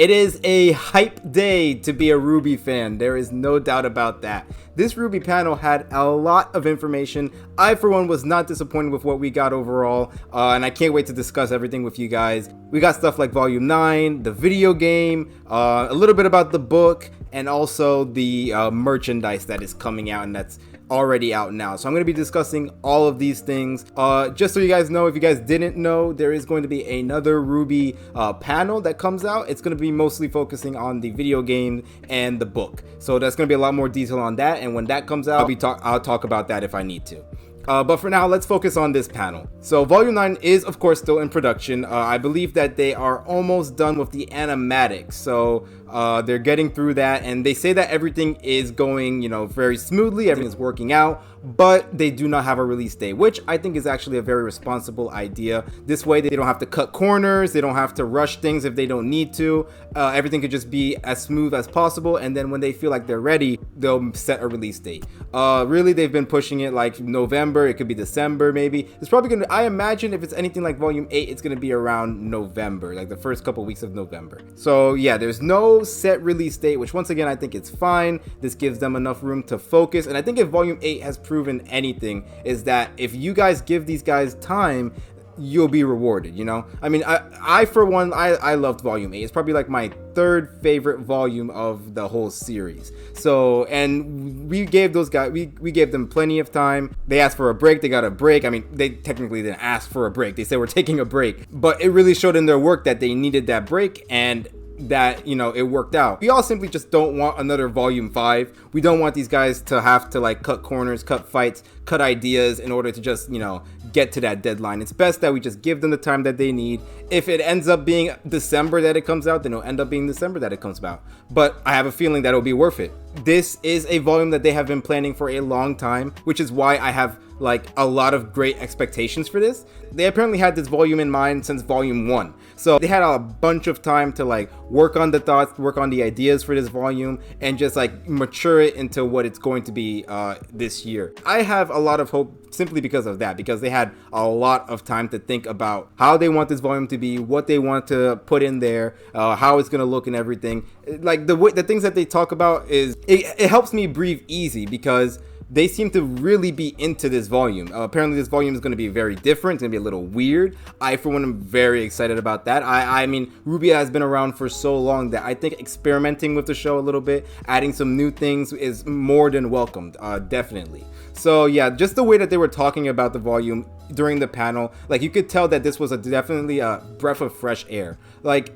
It is a hype day to be a RWBY fan. There is no doubt about that. This RWBY panel had a lot of information. I, for one, was not disappointed with what we got overall, and I can't wait to discuss everything with you guys. We got stuff like Volume 9, the video game, a little bit about the book, and also the merchandise that is coming out and that's already out now. So I'm going to be discussing all of these things. Just so you guys know, if you guys didn't know, there is going to be another RWBY panel that comes out. It's going to be mostly focusing on the video game and the book. So that's going to be a lot more detail on that. And when that comes out, I'll talk about that if I need to. But for now, let's focus on this panel. So Volume 9 is, of course, still in production. I believe that they are almost done with the animatics. So they're getting through that, and they say that everything is going, very smoothly. Everything is working out, but they do not have a release date, which I think is actually a very responsible idea. This way, they don't have to cut corners. They don't have to rush things if they don't need to. Everything could just be as smooth as possible, and then when they feel like they're ready, they'll set a release date. Really, they've been pushing it like November. It could be December, maybe. It's probably gonna, I imagine if it's anything like Volume 8, it's gonna be around November, like the first couple weeks of November. So yeah, there's no set release date, which once again, I think it's fine. This gives them enough room to focus. And I think if Volume 8 has proven anything, is that if you guys give these guys time, you'll be rewarded. I mean, I for one, I loved Volume 8. It's probably like my third favorite volume of the whole series. So, and we gave those guys, we gave them plenty of time. They asked for a break, they got a break. I mean, they technically didn't ask for a break. They said we're taking a break, but it really showed in their work that they needed that break, and that it worked out. We all simply just don't want another Volume 5. We don't want these guys to have to like cut corners, cut fights, cut ideas in order to just get to that deadline. It's best that we just give them the time that they need. If it ends up being December that it comes out, then it'll end up being December that it comes out. But I have a feeling that it'll be worth it. This is a volume that they have been planning for a long time, which is why I have like a lot of great expectations for this. They apparently had this volume in mind since Volume 1. So they had a bunch of time to like work on the thoughts, work on the ideas for this volume, and just like mature it into what it's going to be this year. I have a lot of hope simply because of that, because they had a lot of time to think about how they want this volume to be, what they want to put in there, how it's going to look and everything. Like the things that they talk about is, it helps me breathe easy because they seem to really be into this volume. Apparently this volume is going to be very different. It's going to be a little weird. I, for one, am very excited about that. I mean, RWBY has been around for so long that I think experimenting with the show a little bit, adding some new things is more than welcomed, definitely. So yeah, just the way that they were talking about the volume during the panel, like you could tell that this was definitely a breath of fresh air. Like,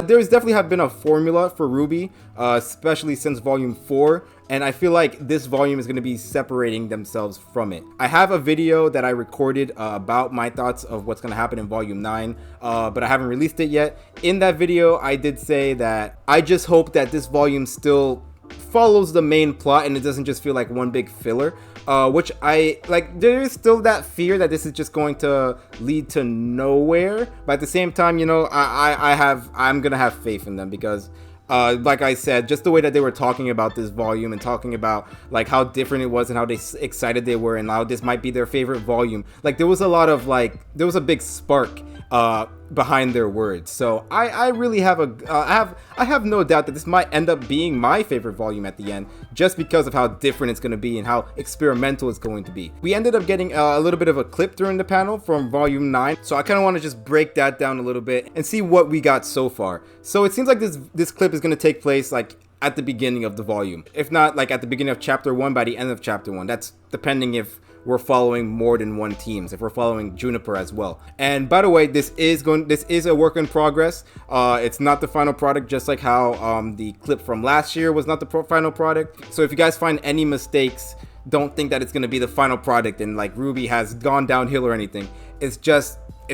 there's definitely have been a formula for RWBY, especially since Volume 4, and I feel like this volume is going to be separating themselves from it. I have a video that I recorded about my thoughts of what's going to happen in Volume 9, but I haven't released it yet. In that video, I did say that I just hope that this volume still follows the main plot and it doesn't just feel like one big filler, which I like. There is still that fear that this is just going to lead to nowhere, but at the same time, I'm gonna have faith in them because like I said, just the way that they were talking about this volume and talking about like how different it was and how excited they were and how this might be their favorite volume, like there was a lot of there was a big spark behind their words. So I really have I have no doubt that this might end up being my favorite volume at the end, just because of how different it's going to be and how experimental it's going to be. We ended up getting a little bit of a clip during the panel from Volume 9, so I kind of want to just break that down a little bit and see what we got so far. So it seems like this clip is going to take place like at the beginning of the volume, if not like at the beginning of Chapter 1, by the end of Chapter 1. That's depending if we're following more than one teams, if we're following Juniper as well. And by the way, this is a work in progress. It's not the final product, just like how the clip from last year was not the final product. So if you guys find any mistakes, don't think that it's going to be the final product and like RWBY has gone downhill or anything. It's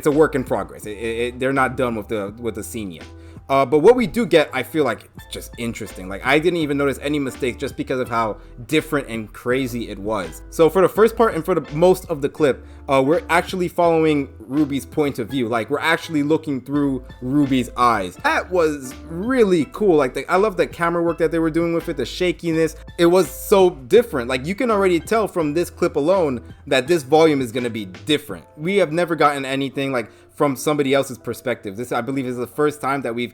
a work in progress. They're not done with the scene yet. But what we do get, I feel like it's just interesting. Like I didn't even notice any mistakes just because of how different and crazy it was. So for the first part and for the most of the clip, we're actually following RWBY's point of view. Like we're actually looking through RWBY's eyes. That was really cool. Like I love the camera work that they were doing with it, the shakiness. It was so different. Like you can already tell from this clip alone that this volume is going to be different. We have never gotten anything like from somebody else's perspective. This, I believe, is the first time that we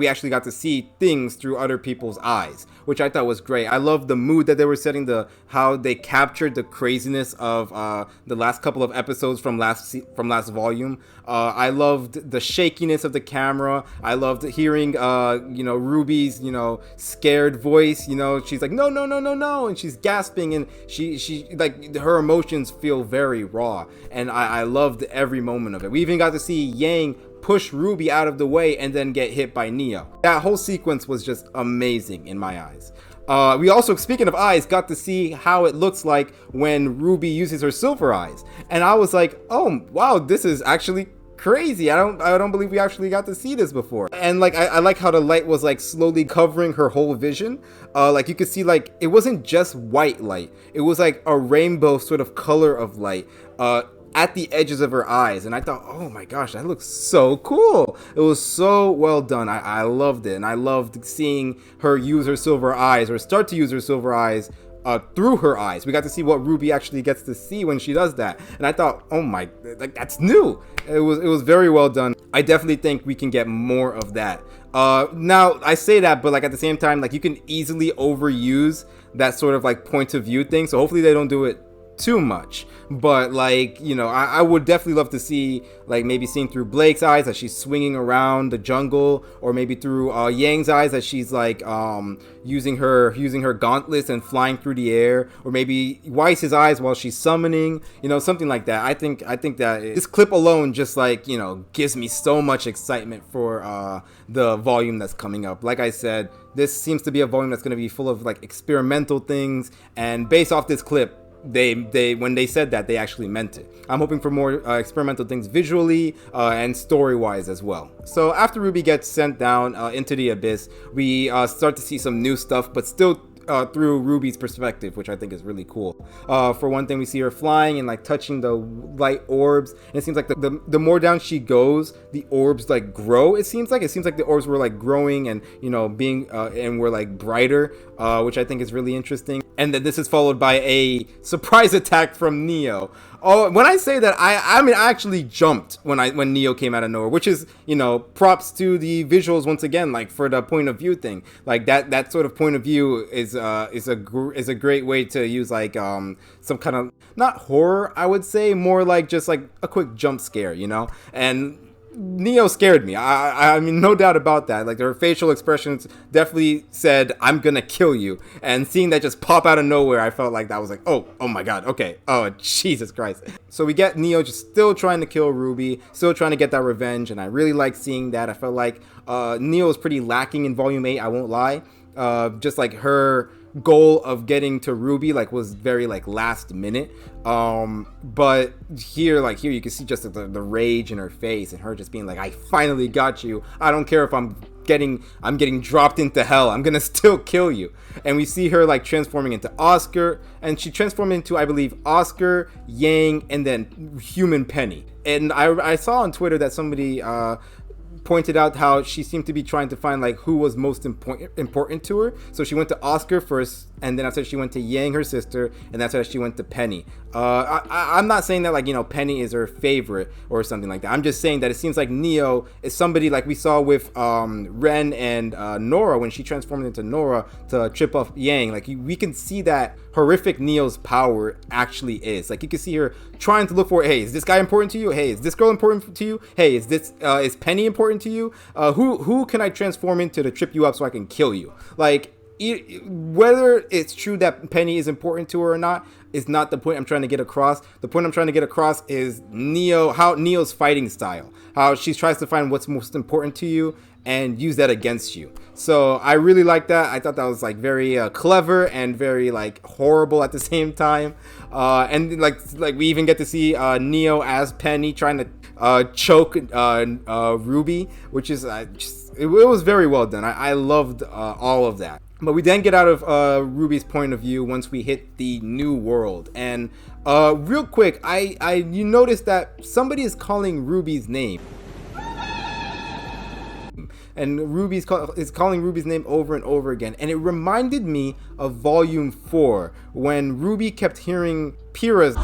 actually got to see things through other people's eyes, which I thought was great. I love the mood that they were setting, how they captured the craziness of the last couple of episodes from last volume. I loved the shakiness of the camera. I loved hearing RWBY's scared voice. She's like, no, no, no, no, no, and she's gasping, and she like, her emotions feel very raw, and I loved every moment of it. We even got to see Yang push RWBY out of the way and then get hit by Neo. That whole sequence was just amazing in my eyes. We also, speaking of eyes, got to see how it looks like when RWBY uses her silver eyes, and I was like, oh wow, this is actually crazy. I don't believe we actually got to see this before. And like, I like how the light was like slowly covering her whole vision. Like, you could see, like, it wasn't just white light, it was like a rainbow sort of color of light at the edges of her eyes, and I thought, oh my gosh, that looks so cool. It was so well done. I loved it, and I loved seeing her use her silver eyes, or start to use her silver eyes through her eyes. We got to see what RWBY actually gets to see when she does that, and I thought, oh my, like, that's new. It was very well done. I definitely think we can get more of that. Now I say that, but like, at the same time, like, you can easily overuse that sort of like point of view thing, so hopefully they don't do it too much. But like, I would definitely love to see, like, maybe seeing through Blake's eyes as she's swinging around the jungle, or maybe through Yang's eyes as she's like using her gauntlets and flying through the air, or maybe Weiss's eyes while she's summoning, something like that. I think that this clip alone just, like, gives me so much excitement for the volume that's coming up. Like I said, this seems to be a volume that's going to be full of like experimental things, and based off this clip, they when they said that, they actually meant it. I'm hoping for more experimental things visually and story wise as well. So after RWBY gets sent down into the abyss, we start to see some new stuff, but still through RWBY's perspective, which I think is really cool. For one thing, we see her flying and like touching the light orbs, and it seems like the more down she goes, the orbs like grow. It seems like the orbs were like growing and being and were like brighter, which I think is really interesting. And then this is followed by a surprise attack from Neo. Oh, when I say that, I mean, I actually jumped when Neo came out of nowhere, which is, props to the visuals once again, like, for the point of view thing. Like, that sort of point of view is a great way to use, like, some kind of, not horror, I would say, more like just like a quick jump scare, and Neo scared me. I mean, no doubt about that. Like, her facial expressions definitely said, I'm gonna kill you. And seeing that just pop out of nowhere, I felt like that was like, oh my god, okay, oh Jesus Christ. So we get Neo just still trying to kill RWBY, still trying to get that revenge, and I really like seeing that. I felt like Neo is pretty lacking in Volume 8, I won't lie. Just like her goal of getting to RWBY like was very like last minute, but here you can see just the rage in her face, and her just being like, I finally got you. I don't care if I'm getting dropped into hell, I'm gonna still kill you. And we see her like transforming into Oscar, and she transformed into, I believe, Oscar, Yang, and then human Penny. And I saw on Twitter that somebody pointed out how she seemed to be trying to find like who was most important to her. So she went to Oscar first, and then after she went to Yang, her sister, and that's how she went to Penny. I'm not saying that like Penny is her favorite or something like that. I'm just saying that it seems like Neo is somebody like we saw with Ren and Nora when she transformed into Nora to trip off Yang. Like we can see that horrific Neo's power actually is. Like you can see her trying to look for, hey, is this guy important to you? Hey, is this girl important to you? Hey, is Penny important to you? Who can I transform into to trip you up so I can kill you? Like, whether it's true that Penny is important to her or not is not the point I'm trying to get across. The point I'm trying to get across is Neo's fighting style, how she tries to find what's most important to you and use that against you. So I really like that. I thought that was like very clever and very like horrible at the same time. And like we even get to see Neo as Penny trying to choke RWBY, which is it was very well done. I loved all of that. But we then get out of RWBY's point of view once we hit the new world. And real quick, you notice that somebody is calling RWBY's name. And RWBY is calling RWBY's name over and over again. And it reminded me of Volume 4 when RWBY kept hearing Pyrrha's...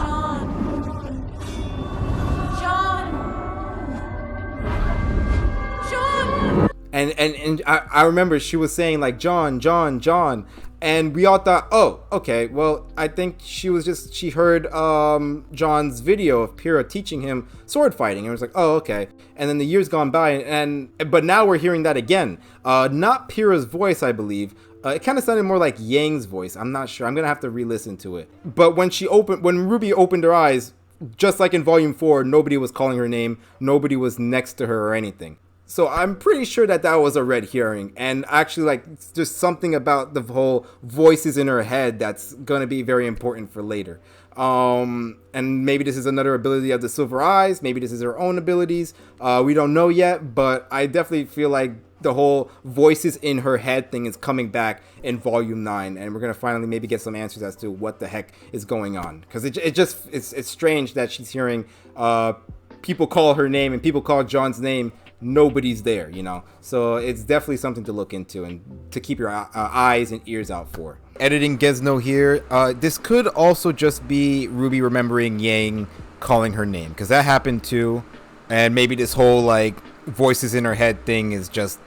And I remember she was saying like John, John, John, and we all thought, oh, okay, well, I think she heard John's video of Pyrrha teaching him sword fighting, and was like, oh, okay. And then the years gone by, but now we're hearing that again. Not Pyrrha's voice, I believe. It kind of sounded more like Yang's voice. I'm not sure. I'm gonna have to re-listen to it. But when Ruby opened her eyes, just like in Volume 4, nobody was calling her name. Nobody was next to her or anything. So I'm pretty sure that was a red herring, and actually, like, there's something about the whole voices in her head that's going to be very important for later. And maybe this is another ability of the Silver Eyes. Maybe this is her own abilities. We don't know yet, but I definitely feel like the whole voices in her head thing is coming back in Volume 9, and we're going to finally maybe get some answers as to what the heck is going on. Because it's strange that she's hearing people call her name and people call John's name. Nobody's there, you know, so it's definitely something to look into and to keep your eyes and ears out for. Editing Gizno here. This could also just be Ruby remembering Yang calling her name, because that happened too, and maybe this whole like voices in her head thing is just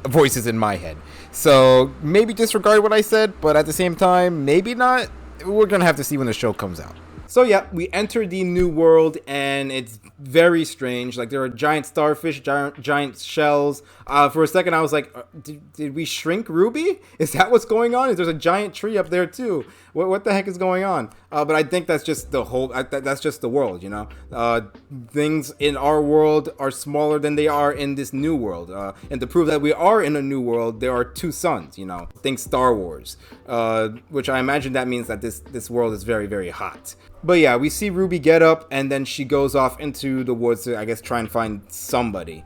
voices in my head. So maybe disregard what I said, but at the same time, maybe not. We're gonna have to see when the show comes out. So yeah, we enter the new world, and it's very strange. Like, there are giant starfish, giant shells. For a second, I was like, did we shrink RWBY? Is that what's going on? There's a giant tree up there too. What the heck is going on? But I think that's just the whole. That's just the world, you know. Things in our world are smaller than they are in this new world. And to prove that we are in a new world, there are two suns. You know, think Star Wars, which I imagine that means that this world is very, very hot. But yeah, we see RWBY get up, and then she goes off into the woods to, I guess, try and find somebody.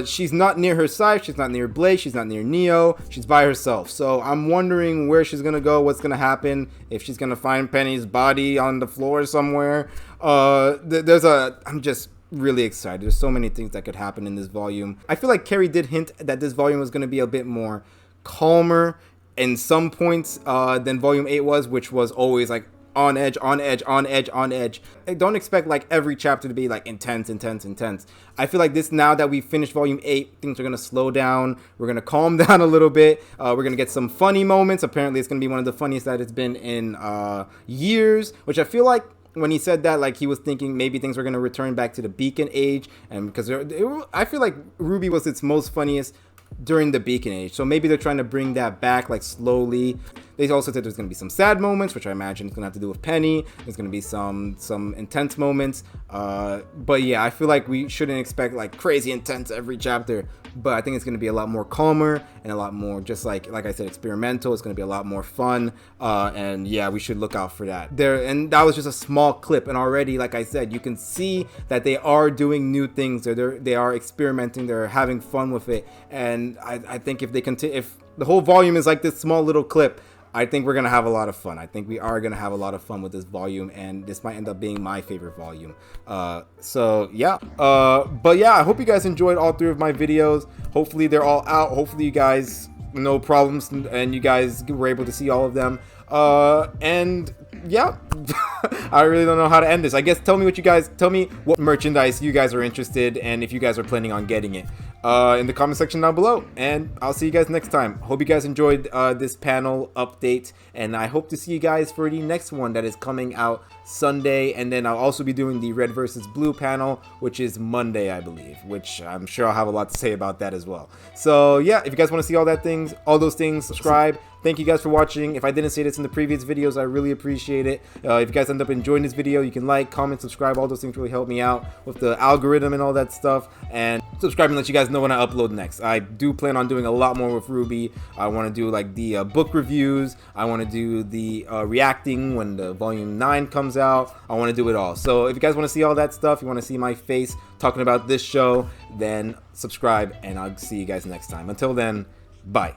She's not near her side, she's not near Blaze, she's not near Neo, she's by herself. So I'm wondering where she's gonna go, what's gonna happen, if she's gonna find Penny's body on the floor somewhere. I'm just really excited. There's so many things that could happen in this volume. I feel like Carrie did hint that this volume was gonna be a bit more calmer in some points than Volume 8 was, which was always like on edge, on edge, on edge, on edge. I don't expect like every chapter to be like intense. I feel like this, now that we finished Volume 8, things are gonna slow down. We're gonna calm down a little bit. We're gonna get some funny moments. Apparently it's gonna be one of the funniest that it's been in years, which I feel like when he said that, like, he was thinking maybe things were gonna return back to the Beacon Age, and because I feel like RWBY was its most funniest during the Beacon Age, so maybe they're trying to bring that back, like, slowly. They also said there's going to be some sad moments, which I imagine is going to have to do with Penny. There's going to be some intense moments, but yeah, I feel like we shouldn't expect like crazy intense every chapter, but I think it's going to be a lot more calmer and a lot more just like I said, experimental. It's going to be a lot more fun, and yeah, we should look out for that. And that was just a small clip, and already, like I said, you can see that they are doing new things. They are experimenting. They're having fun with it, and I think if they continue, if the whole volume is like this small little clip, I think we're going to have a lot of fun. I think we are going to have a lot of fun with this volume, and this might end up being my favorite volume. So yeah, but yeah, I hope you guys enjoyed all 3 of my videos. Hopefully they're all out. Hopefully you guys, no problems, and you guys were able to see all of them. And yeah, I really don't know how to end this. I guess tell me what merchandise you guys are interested in, and if you guys are planning on getting it in the comment section down below, and I'll see you guys next time. Hope you guys enjoyed this panel update, and I hope to see you guys for the next one that is coming out Sunday, and then I'll also be doing the Red versus Blue panel, which is Monday, I believe, which I'm sure I'll have a lot to say about that as well. So yeah, if you guys want to see all those things, subscribe. Thank you guys for watching. If I didn't say this in the previous videos, I really appreciate it. If you guys end up enjoying this video, you can like, comment, subscribe. All those things really help me out with the algorithm and all that stuff. And subscribe and let you guys know when I upload next. I do plan on doing a lot more with RWBY. I want to do like the book reviews. I want to do the reacting when the Volume 9 comes out. I want to do it all. So if you guys want to see all that stuff, you want to see my face talking about this show, then subscribe, and I'll see you guys next time. Until then, bye.